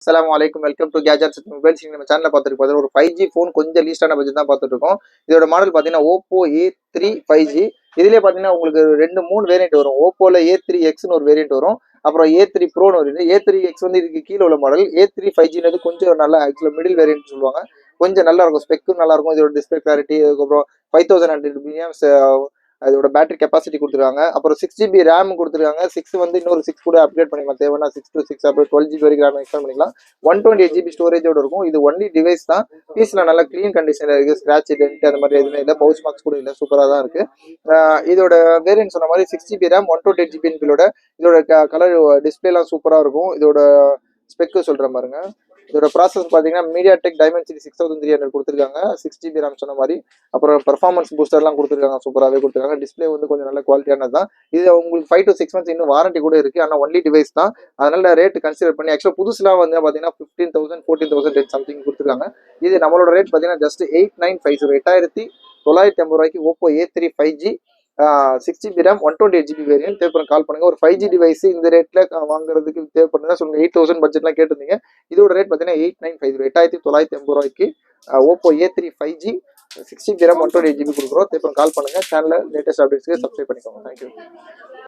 அஸ்ஸலாமு அலைக்கும். Welcome to gadgets mobiles. நம்ம சேனலில் பார்த்துட்டு பார்த்தீங்கன்னா ஒரு 5G ஃபோன் கொஞ்சம் லீஸ்டான பட்ஜெட் தான் பார்த்துட்டு இருக்கோம். இதோட மாடல் பார்த்தீங்கன்னா ஓப்போ A3 5G. இதுலேயே பார்த்தீங்கன்னா உங்களுக்கு 2 3 வேரியன்ட் வரும். ஓப்போல A3Xன்னு ஒரு வேரியன்ட் வரும். அப்புறம் A3 ப்ரோன்னு ஒரு A3X வந்து இதுக்கு கீழே உள்ள மாடல். A3 5Gன்றது கொஞ்சம் நல்லா ஆக்சுவலாக மிடில் வேரியன்ட் சொல்லுவாங்க. கொஞ்சம் நல்லா இருக்கும், ஸ்பெக்கும் நல்லா இருக்கும். இதோட டிஸ்பிளே கிளாரிட்டி, அதுக்கப்புறம் 5100 mAh அதோட பேட்டரி கெப்பாசிட்டி கொடுத்துருக்காங்க. அப்புறம் 6 GB ரேம் கொடுத்துருக்காங்க. வந்து இன்னொரு 6 கூட அப்கிரேட் பண்ணிக்கலாம். தேவைன்னா 6 to 6 அப்புறம் 12 GB வரைக்கும் ரேம் எக்ஸ்டெண்ட் பண்ணிக்கலாம். 128 GB ஸ்டோரேஜோட இருக்கும். இது ஒன்லி டிவைஸ் தான். பீஸ்ல நல்லா க்ளீன் கண்டிஷன்ல இருக்கு. ஸ்கிராட்ச் டென்ட் அந்த மாதிரி எதுவுமே இல்லை. பவுச் மார்க்ஸ் கூட இல்லை. சூப்பராக தான் இருக்கு. இதோட வேரியன்ட் சொன்ன மாதிரி 6 GB ரேம் 128 GB பில்லோட இதோட கலர் டிஸ்பிளேலாம் சூப்பராக இருக்கும். இதோட ஸ்பெக்கு சொல்ற பாருங்க. இதோட ப்ராசஸ் பார்த்தீங்கன்னா MediaTek Dimensity 6300 கொடுத்துருக்காங்க. 6 GB ரேம் சொன்ன மாதிரி. அப்புறம் பெர்ஃபார்மன்ஸ் பூஸ்டர்லாம் கொடுத்துருக்காங்க. சூப்பராகவே கொடுத்துருக்காங்க. டிஸ்பிளே வந்து கொஞ்சம் நல்ல குவாலிட்டியானது தான். இது உங்களுக்கு 5 to 6 months இன்னும் வாரண்டி கூட இருக்கு. ஆனால் ஒன்லி டிவைஸ் தான். அதனால ரேட் கன்சிடர் பண்ணி ஆக்சுவலாக புதுசுலாம் வந்து பார்த்தீங்கன்னா 15,000 14,000 சம்திங் கொடுத்துருக்காங்க. இது நம்மளோட ரேட் பார்த்தீங்கன்னா ஜஸ்ட் 8950 8950 ரூபாய்க்கு Oppo A3 5G 6 GB RAM 128 GB variant. தேவைப்படும் கால் பண்ணுங்க. ஒரு 5G டிவைஸ் இந்த ரேட்ல வாங்குறதுக்கு தேவைப்படுதுன்னா சொல்லுங்க. 8000 பட்ஜெட்லாம் கேட்டிருந்தீங்க. இதோட ரேட் பார்த்தீங்கன்னா 8950 8950 ரூபாய்க்கு Oppo A3 5G 6 GB RAM 128 GB கொடுக்குறோம். தேவைப்படும் கால் பண்ணுங்க. சேனலில் லேட்டஸ்ட் அப்டேட்ஸ்க்கு சப்ஸ்கிரைப் பண்ணிக்கோங்க. தேங்க்யூ.